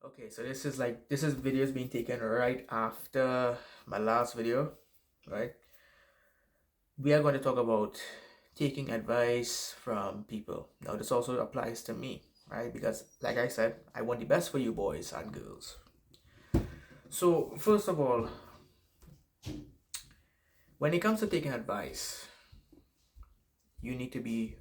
Okay, so this is videos being taken right after my last video, right? We are going to talk about taking advice from people. Now this also applies to me, right? Because like I said, I want the best for you boys and girls. So first of all, when it comes to taking advice, you need to be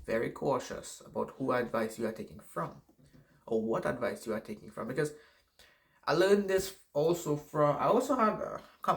very cautious about who advice you are taking from or what advice you are taking from because I learned this also from I also had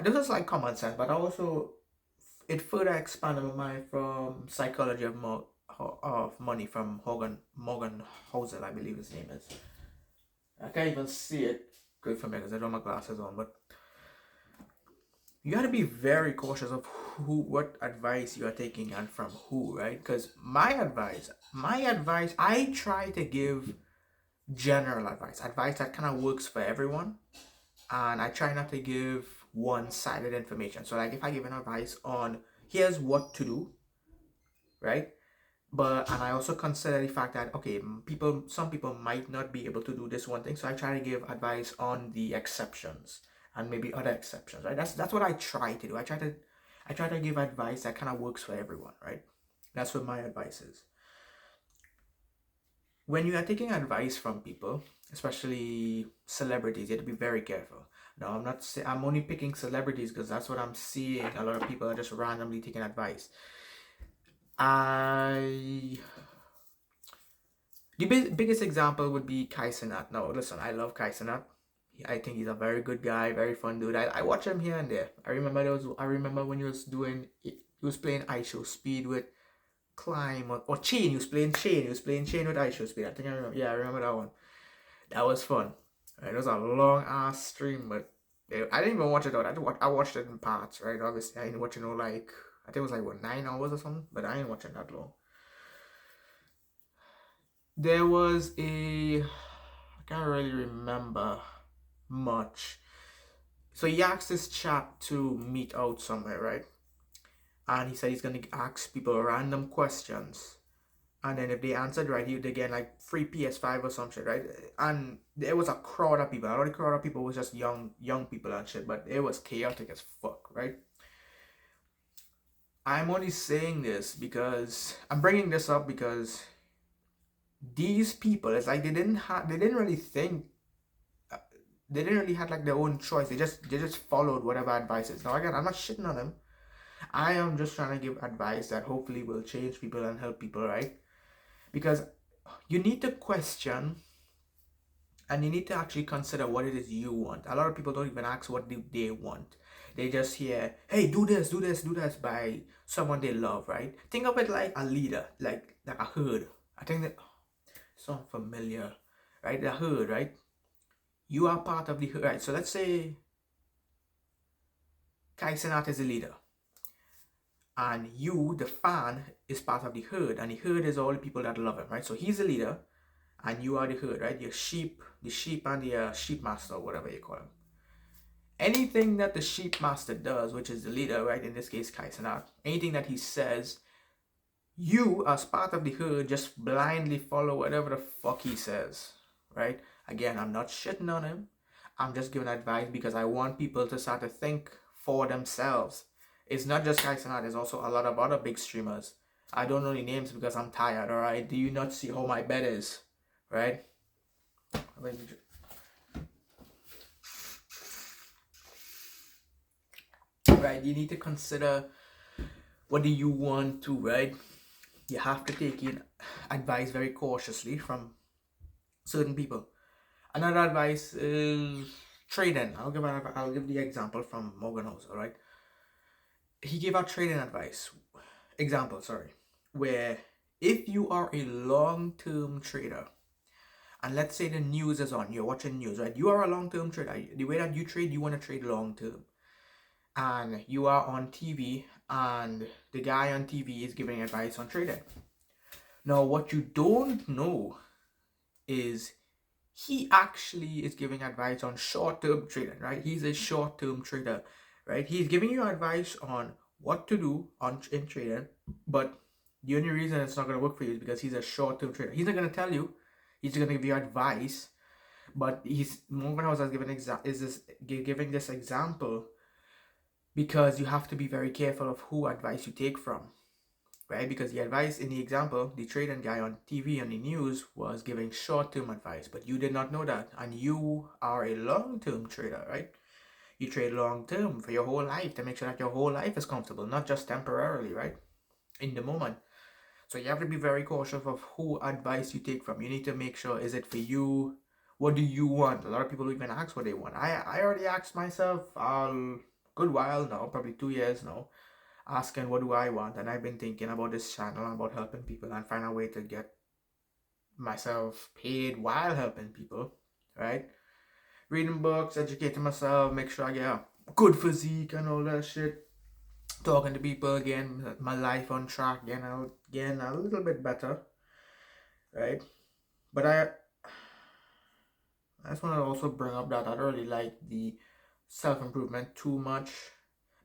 this is like common sense, but I also it further expanded my mind from Psychology of Money from Morgan Housel, I believe his name is. I can't even see it good for me because I don't have my glasses on, but you got to be very cautious of what advice you are taking and from who, right? Because my advice, I try to give general advice that kind of works for everyone, and I try not to give one-sided information. So like if I give an advice on here's what to do, right? But and I also consider the fact that okay, some people might not be able to do this one thing, so I try to give advice on the exceptions and maybe other exceptions, right? That's what I try to do. I try to give advice that kind of works for everyone, right? That's what my advice is. When you are taking advice from people, especially celebrities, you have to be very careful. Now, I'm only picking celebrities because that's what I'm seeing. A lot of people are just randomly taking advice. I The biggest example would be Kai Cenat. No, listen, I love Kai Cenat. I think he's a very good guy, very fun dude. I watch him here and there. I remember when he was playing Ice Show Speed with Climb or Chain. He was playing Chain with Ice Show Speed. I think I remember. Yeah, I remember that one. That was fun. It was a long ass stream, but I didn't even watch it out. I watched it in parts, right? Obviously, I didn't watch it like I think it was like what 9 hours or something, but I ain't watching that long. There was I can't really remember much. So he asked this chap to meet out somewhere, right? And he said he's gonna ask people random questions, and then if they answered right, he would get like free PS5 or some shit, right? And there was a crowd of people. A lot of crowd of people was just young people and shit, but it was chaotic as fuck, right? I'm only saying this because I'm bringing this up because these people, it's like they didn't really think, they didn't really have like their own choice. They just followed whatever advice is. Now again, I'm not shitting on them. I am just trying to give advice that hopefully will change people and help people, right? Because you need to question and you need to actually consider what it is you want. A lot of people don't even ask what do they want. They just hear, hey, do this, do this, do this by someone they love, right? Think of it like a leader, like a herd. I think that sounds familiar, right? The herd, right? You are part of the herd, right? So let's say Kai Cenat is the leader, and you, the fan, is part of the herd, and the herd is all the people that love him, right? So he's the leader, and you are the herd, right? Your sheep, the sheep, and the sheep master, whatever you call him. Anything that the sheep master does, which is the leader, right? In this case, Kai Cenat, anything that he says, you, as part of the herd, just blindly follow whatever the fuck he says, right? Again, I'm not shitting on him. I'm just giving advice because I want people to start to think for themselves. It's not just Kai Cenat, there's also a lot of other big streamers. I don't know the names because I'm tired, alright? Do you not see how my bed is, right? Right, you need to consider what do you want to, right? You have to take in advice very cautiously from certain people. Another advice is trading. I'll give the example from Morgan House, alright? He gave out trading advice. Example, sorry. Where if you are a long-term trader, and let's say the news is on, you're watching news, right? You are a long-term trader. The way that you trade, you want to trade long-term. And you are on TV, and the guy on TV is giving advice on trading. Now, what you don't know is he actually is giving advice on short-term trading, right? He's a short-term trader, right? He's giving you advice on what to do in trading, but the only reason it's not going to work for you is because he's a short-term trader. He's not going to tell you. He's going to give you advice, But Morgan House has giving this example because you have to be very careful of who advice you take from, right? Because the advice in the example, the trading guy on TV on the news was giving short-term advice, but you did not know that, and you are a long-term trader, right? You trade long-term for your whole life to make sure that your whole life is comfortable, not just temporarily, right? In the moment. So you have to be very cautious of who advice you take from. You need to make sure, is it for you? What do you want? A lot of people even ask what they want. I already asked myself a good while now, probably 2 years now, asking what do I want, and I've been thinking about this channel and about helping people and find a way to get myself paid while helping people, right? Reading books, educating myself, make sure I get a good physique and all that shit. Talking to people again, my life on track, getting a little bit better, right? But I just want to also bring up that I don't really like the self-improvement too much,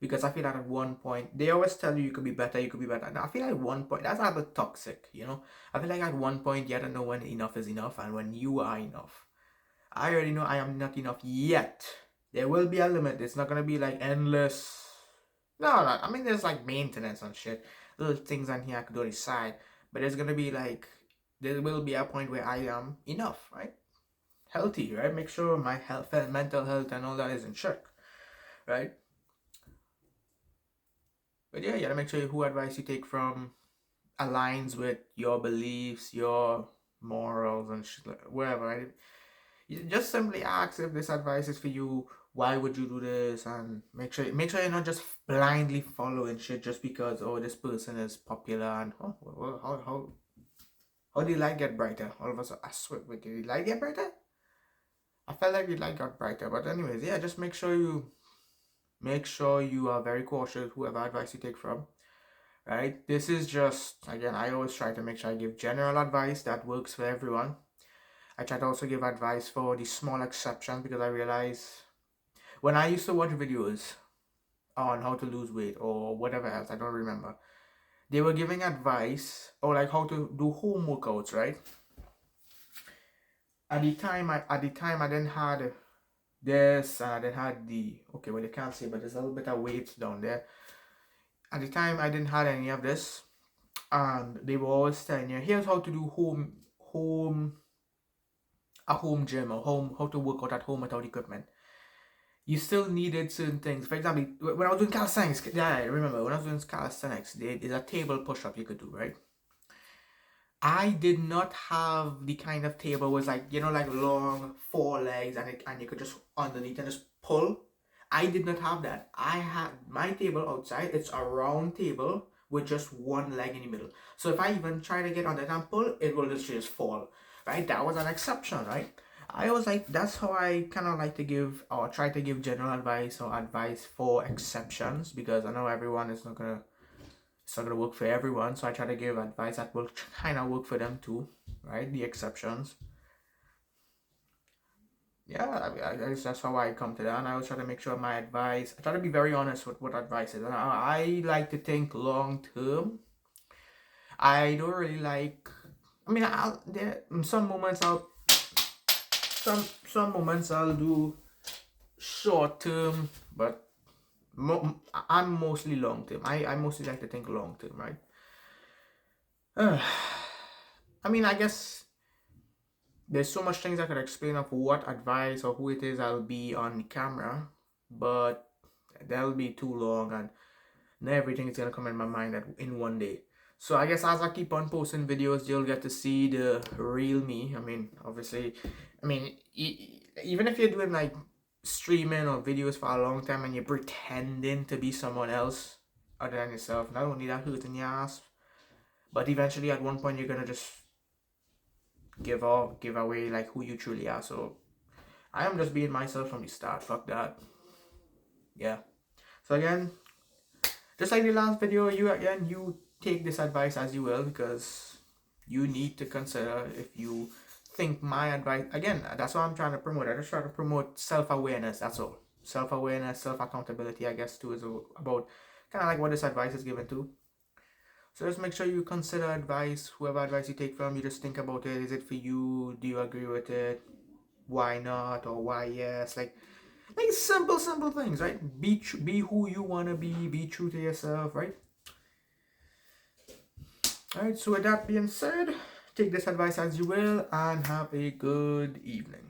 because I feel that at one point they always tell you could be better, you could be better. And I feel like at one point that's a bit toxic, you know. I feel like at one point you have to know when enough is enough and when you are enough. I already know I am not enough yet. There will be a limit. It's not gonna be like endless. No, I mean there's like maintenance and shit, little things on here I could do on the side, but there's gonna be like there will be a point where I am enough, right? Healthy, right? Make sure my health, mental health, and all that is in check, right? But yeah, you gotta make sure who advice you take from aligns with your beliefs, your morals, and shit, whatever. Right? You just simply ask if this advice is for you. Why would you do this? And make sure you're not just blindly following shit just because this person is popular and how do you light get brighter? All of us, I swear, wait, did the light get brighter? I felt like the light got brighter, but anyways, yeah, just make sure you are very cautious whoever advice you take from, right? This is just, again, I always try to make sure I give general advice that works for everyone. I try to also give advice for the small exceptions, because I realize when I used to watch videos on how to lose weight or whatever else, I don't remember, they were giving advice or like how to do home workouts, right? At the time I didn't had this, and I didn't had the, okay, well, you can't see, but there's a little bit of weights down there. At the time I didn't have any of this, and they were always telling you, here's how to do a home gym, or how to work out at home without equipment. You still needed certain things. For example, when I was doing calisthenics, yeah, I remember when I was doing calisthenics, there's a table push-up you could do, right? I did not have the kind of table was like, like long 4 legs, and you could just underneath and just pull. I did not have that. I had my table outside. It's a round table with just one leg in the middle. So if I even try to get on it and pull, it will literally just fall. Right? That was an exception, right? I was like, that's how I kind of like to give or try to give general advice or advice for exceptions, because I know everyone is not gonna it's not gonna work for everyone. So I try to give advice that will kind of work for them too, right? The exceptions. Yeah, I guess that's how I come to that. And I always try to make sure my advice, I try to be very honest with what advice is. And I like to think long term. I don't really like, I mean, some moments some moments I'll do short term, but I'm mostly long term. I mostly like to think long term, right? I mean, I guess there's so much things I could explain of what advice or who it is I'll be on camera, but that'll be too long, and not everything is gonna come in my mind in one day. So I guess as I keep on posting videos, you'll get to see the real me. I mean, obviously, I mean, even if you're doing like streaming or videos for a long time and you're pretending to be someone else other than yourself, not only that hurting your ass, but eventually at one point you're gonna just give away like who you truly are. So I am just being myself from the start. Fuck that. Yeah. So again, just like the last video, you take this advice as you will, because you need to consider if you think my advice, again, that's what I'm trying to promote. I just try to promote self-awareness, that's all. Self-awareness, self-accountability, I guess, too, is about kind of like what this advice is given to. So just make sure you consider advice, whoever advice you take from, you just think about it. Is it for you? Do you agree with it? why not or why yes, like simple things, right? Be who you want to be true to yourself, right? All right, so with that being said, take this advice as you will and have a good evening.